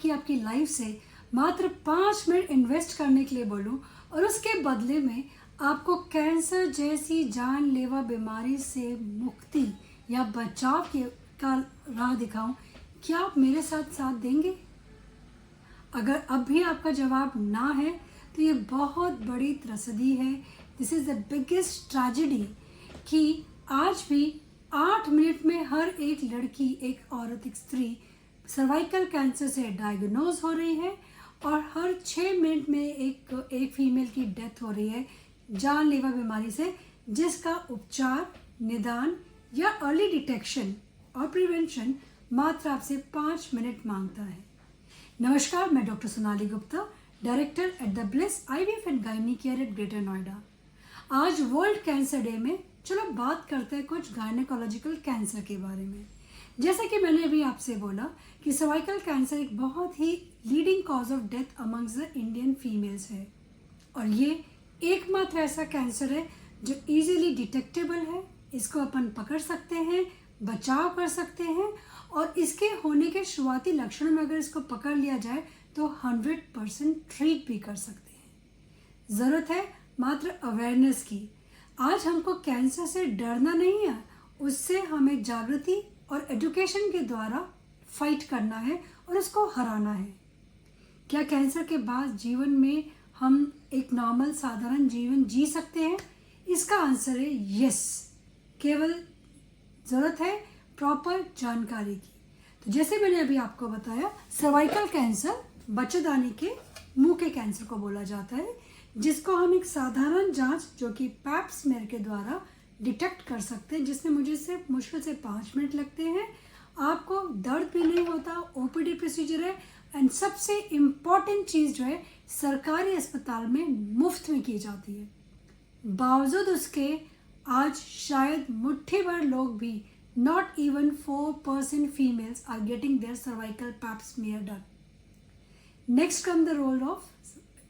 की आपकी लाइफ से मात्र 5 मिनट इन्वेस्ट करने के लिए बोलूं और उसके बदले में आपको कैंसर जैसी जानलेवा बीमारी से मुक्ति या बचाव का राह दिखाऊं, क्या आप मेरे साथ साथ देंगे? अगर अब भी आपका जवाब ना है तो ये बहुत बड़ी त्रसदी है। This is the biggest tragedy कि आज भी 8 मिनट में हर एक लड़की, एक औरत, एक स्त्री सर्वाइकल कैंसर से डायग्नोज हो रही है और हर 6 मिनट में एक फीमेल की डेथ हो रही है जानलेवा बीमारी से, जिसका उपचार, निदान या अर्ली डिटेक्शन और प्रिवेंशन मात्र आपसे 5 मिनट मांगता है। नमस्कार, मैं doctor Sonali Gupta, director at the bliss IVF and gynae care at greater Noida. आज वर्ल्ड कैंसर डे में चलो बात करते हैं कुछ गायनेकोलॉजिकल कैंसर के बारे में। जैसे कि मैंने अभी आपसे बोला कि सर्वाइकल कैंसर एक बहुत ही leading cause of death amongst the Indian females है और ये एकमात्र ऐसा कैंसर है जो इजीली डिटेक्टेबल है। इसको अपन पकड़ सकते हैं, बचाव कर सकते हैं और इसके होने के शुरुआती लक्षणों में अगर इसको पकड़ लिया जाए तो 100% ट्रीट भी कर सकते हैं। ज़रूरत है मात्र अवेयरनेस की। आज हमको कैंसर से डरना नहीं है, उससे हमें जागृति और एजुकेशन के द्वारा फाइट करना है और उसको हराना है। क्या कैंसर के बाद जीवन में हम एक नॉर्मल साधारण जीवन जी सकते हैं? इसका आंसर है यस। केवल ज़रूरत है प्रॉपर जानकारी की। तो जैसे मैंने अभी आपको बताया, सर्वाइकल कैंसर बच्चेदानी के मुंह के कैंसर को बोला जाता है, जिसको हम एक साधारण जांच जो कि पैप स्मेयर के द्वारा डिटेक्ट कर सकते हैं, जिसमें मुझे सिर्फ मुश्किल से 5 मिनट लगते हैं। आपको दर्द भी नहीं होता, OPD प्रोसीजर है एंड सबसे इम्पॉर्टेंट चीज़ जो है सरकारी अस्पताल में मुफ्त में की जाती है। बावजूद उसके आज शायद मुट्ठी भर लोग भी, not even 4% females are getting their cervical pap smear done. Next come the role of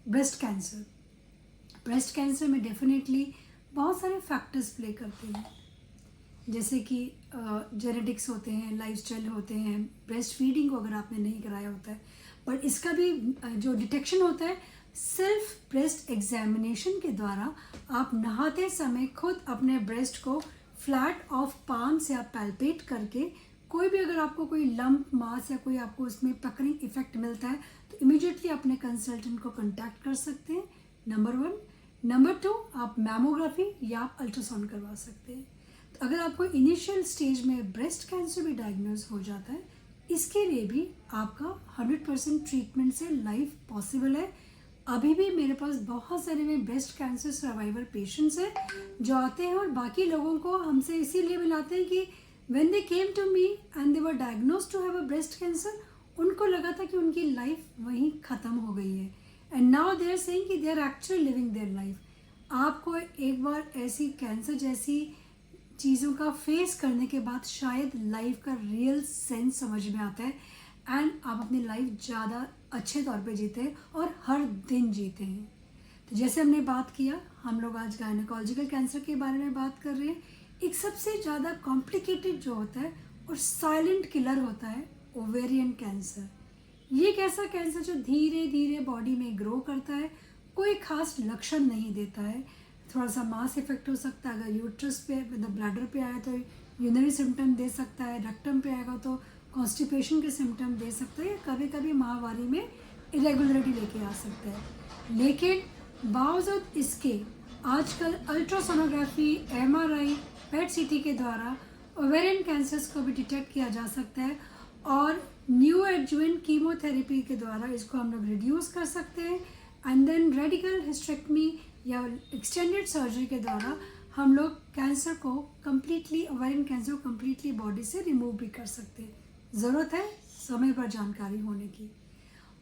breast cancer. Breast cancer में definitely बहुत सारे फैक्टर्स प्ले करते हैं, जैसे कि जेनेटिक्स होते हैं, लाइफस्टाइल होते हैं, ब्रेस्ट फीडिंग को अगर आपने नहीं कराया होता है, बट इसका भी जो डिटेक्शन होता है सेल्फ ब्रेस्ट एग्जामिनेशन के द्वारा। आप नहाते समय खुद अपने ब्रेस्ट को फ्लैट ऑफ पाम से आप पैल्पेट करके कोई भी अगर आपको कोई लंप, मास या कोई आपको उसमें पकड़िंग इफेक्ट मिलता है तो इमीडिएटली अपने कंसल्टेंट को कांटेक्ट कर सकते हैं, नंबर 1। नंबर 2, आप मैमोग्राफी या आप अल्ट्रासाउंड करवा सकते हैं। तो अगर आपको इनिशियल स्टेज में ब्रेस्ट कैंसर भी डायग्नोज हो जाता है, इसके लिए भी आपका 100% ट्रीटमेंट से लाइफ पॉसिबल है। अभी भी मेरे पास बहुत सारे में ब्रेस्ट कैंसर सर्वाइवर पेशेंट्स हैं जो आते हैं और बाकी लोगों को हमसे इसीलिए मिलाते हैं कि when they came to me and they were diagnosed to have a breast cancer, उनको लगा था कि उनकी लाइफ वहीं ख़त्म हो गई है and now they are saying कि they are actually living their life. आपको एक बार ऐसी कैंसर जैसी चीज़ों का फेस करने के बाद शायद लाइफ का रियल सेंस समझ में आता है एंड आप अपनी लाइफ ज़्यादा अच्छे तौर पे जीते हैं और हर दिन जीते हैं। तो जैसे हमने बात किया, हम लोग आज गायनेकोलॉजिकल कैंसर के बारे में बात कर रहे हैं। एक सबसे ज़्यादा कॉम्प्लिकेटेड जो होता है और साइलेंट किलर होता है ओवेरियन कैंसर। ये एक ऐसा कैंसर जो धीरे धीरे बॉडी में ग्रो करता है, कोई खास लक्षण नहीं देता है। थोड़ा सा मास इफेक्ट हो सकता है, अगर यूट्रस पे मतलब ब्लैडर पे आया तो यूरिनरी सिम्टम दे सकता है, रेक्टम पे आएगा तो कॉन्स्टिपेशन के सिम्टम दे सकता है, कभी कभी माहवारी में इरेगुलरिटी लेके आ सकता है। लेकिन बावजूद इसके आजकल अल्ट्रासोनोग्राफी, MRI, PET CT के द्वारा ओवेरियन कैंसर्स को भी डिटेक्ट किया जा सकता है और न्यू एडजुवेंट कीमोथेरेपी के द्वारा इसको हम लोग रिड्यूस कर सकते हैं एंड देन रेडिकल हिस्टेक्टमी या एक्सटेंडेड सर्जरी के द्वारा हम लोग कैंसर को कम्प्लीटली, ओवेरियन कैंसर को कम्प्लीटली बॉडी से रिमूव भी कर सकते हैं। ज़रूरत है समय पर जानकारी होने की।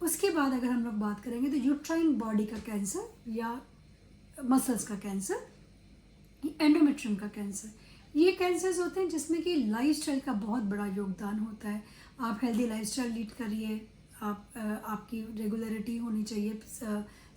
उसके बाद अगर हम लोग बात करेंगे तो यूट्राइन बॉडी का कैंसर या मसल्स का कैंसर, एंडोमेट्रियम का कैंसर, ये कैंसर्स होते हैं जिसमें कि लाइफस्टाइल का बहुत बड़ा योगदान होता है। आप हेल्दी लाइफस्टाइल लीड करिए, आपकी रेगुलरिटी होनी चाहिए,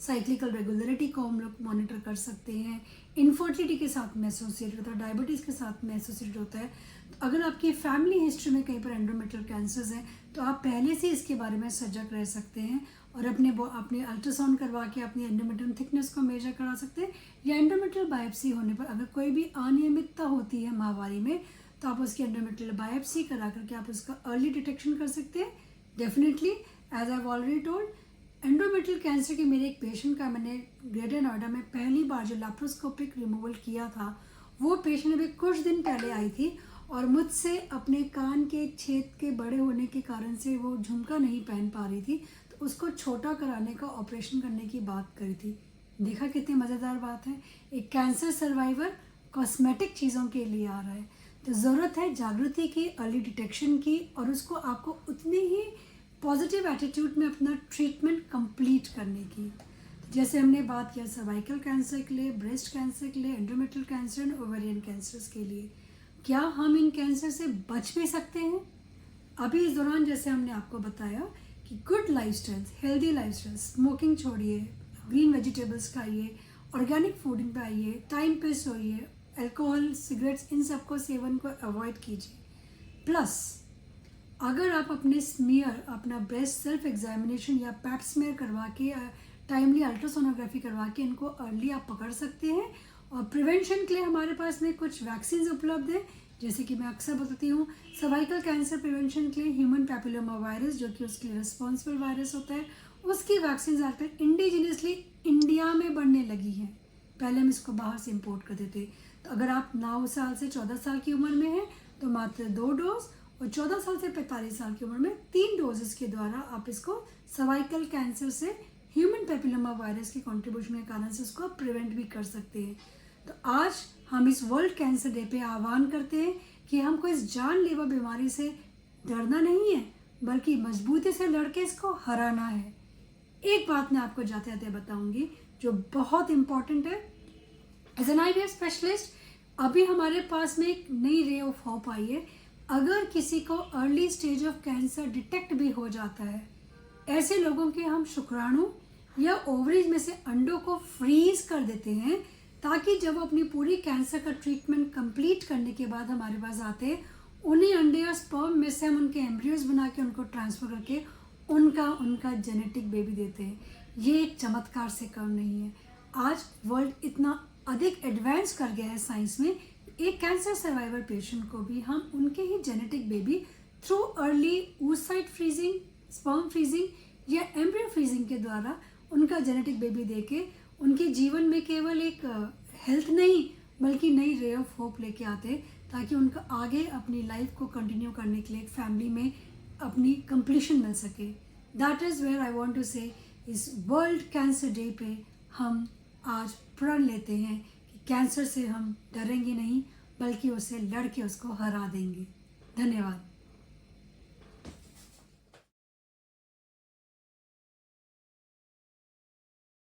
साइक्लिकल रेगुलरिटी को हम लोग मॉनिटर कर सकते हैं, इनफर्टिलिटी के साथ में एसोसिएटेड होता है, डायबिटीज़ के साथ में एसोसिएटेड होता है। तो अगर आपकी फैमिली हिस्ट्री में कहीं पर एंडोमेट्रियल कैंसर्स हैं तो आप पहले से इसके बारे में सजग रह सकते हैं और अपने अल्ट्रासाउंड करवा के अपनी एंडोमेट्रियम थिकनेस को मेजर करा सकते हैं, या एंडोमेट्रियल बायोप्सी होने पर अगर कोई भी अनियमितता होती है माहवारी में तो आप उसकी एंडोमेट्रियल बायोप्सी करा करके आप उसका अर्ली डिटेक्शन कर सकते हैं। Definitely as I have already told, endometrial cancer के मेरे एक पेशेंट का मैंने ग्रेटर नोएडा में पहली बार जो लैप्रोस्कोपिक रिमूवल किया था, वो पेशेंट अभी कुछ दिन पहले आई थी और मुझसे अपने कान के छेद के बड़े होने के कारण से वो झुमका नहीं पहन पा रही थी, तो उसको छोटा कराने का ऑपरेशन करने की बात करी थी। देखा कितनी मज़ेदार बात है, एक कैंसर सर्वाइवर कॉस्मेटिक चीज़ों के लिए आ रहा है। तो ज़रूरत है जागृति की, अर्ली डिटेक्शन की, और उसको आपको उतनी ही पॉजिटिव एटीट्यूड में अपना ट्रीटमेंट कंप्लीट करने की। जैसे हमने बात किया सर्वाइकल कैंसर के लिए, ब्रेस्ट कैंसर के लिए, endometrial cancer and ovarian cancers के लिए, क्या हम इन कैंसर से बच भी सकते हैं? अभी इस दौरान जैसे हमने आपको बताया कि good lifestyle, healthy lifestyle, smoking छोड़िए, ग्रीन वेजिटेबल्स खाइए, ऑर्गेनिक फूडिंग पे आइए, टाइम पे सोइए, अल्कोहल, सिगरेट्स, इन सबको सेवन को अवॉइड कीजिए। प्लस अगर आप अपने स्मीयर, अपना ब्रेस्ट सेल्फ एग्जामिनेशन या पैप स्मीयर करवा के, टाइमली अल्ट्रासोनोग्राफी करवा के इनको अर्ली आप पकड़ सकते हैं। और प्रिवेंशन के लिए हमारे पास में कुछ वैक्सीन उपलब्ध हैं, जैसे कि मैं अक्सर बताती हूँ, सर्वाइकल कैंसर प्रिवेंशन के लिए ह्यूमन पैपिलोमा वायरस, जो कि उसके लिए रिस्पॉन्सिबल वायरस होता है, उसकी वैक्सीन आजकल इंडिजिनियसली इंडिया में बनने लगी हैं। पहले हम इसको बाहर से इम्पोर्ट करते थे। तो अगर आप 9 साल से 14 साल की उम्र में हैं तो मात्र 2 डोज, और 14 साल से 45 साल की उम्र में 3 डोजेस के द्वारा आप इसको सर्वाइकल कैंसर से ह्यूमन पैपिलोमा वायरस के कंट्रीब्यूशन के कारण से उसको प्रिवेंट भी कर सकते हैं। तो आज हम इस वर्ल्ड कैंसर डे पे आह्वान करते हैं कि हमको इस जानलेवा बीमारी से डरना नहीं है, बल्कि मजबूती से लड़के इसको हराना है। एक बात मैं आपको जाते जाते बताऊंगी जो बहुत इम्पॉर्टेंट है। एज एन आईवीएफ स्पेशलिस्ट अभी हमारे पास में एक नई रे ऑफ होप आई है। अगर किसी को early stage of cancer detect भी हो जाता है, ऐसे लोगों के हम शुक्राणु या ओवरीज में से अंडों को फ्रीज कर देते हैं, ताकि जब वो अपनी पूरी कैंसर का ट्रीटमेंट कंप्लीट करने के बाद हमारे पास आते हैं, उन्हीं अंडे और स्पर्म में से हम उनके एम्ब्रियोज बना के उनको ट्रांसफ़र करके उनका जेनेटिक बेबी देते हैं। ये एक चमत्कार से कम नहीं है। आज वर्ल्ड इतना अधिक एडवांस कर गया है साइंस में, एक कैंसर सर्वाइवर पेशेंट को भी हम उनके ही genetic baby through early oocyte freezing, sperm freezing या एम्ब्रियो फ्रीजिंग के द्वारा उनका जेनेटिक बेबी देके उनके जीवन में केवल एक हेल्थ नहीं बल्कि नई रे ऑफ होप लेके आते, ताकि उनका आगे अपनी लाइफ को कंटिन्यू करने के लिए एक फैमिली में अपनी कंप्लीशन मिल सके। That is where I want to say इस वर्ल्ड कैंसर डे पे हम आज प्रण लेते हैं कि कैंसर से हम डरेंगे नहीं, बल्कि उससे लड़ के उसको हरा देंगे। धन्यवाद।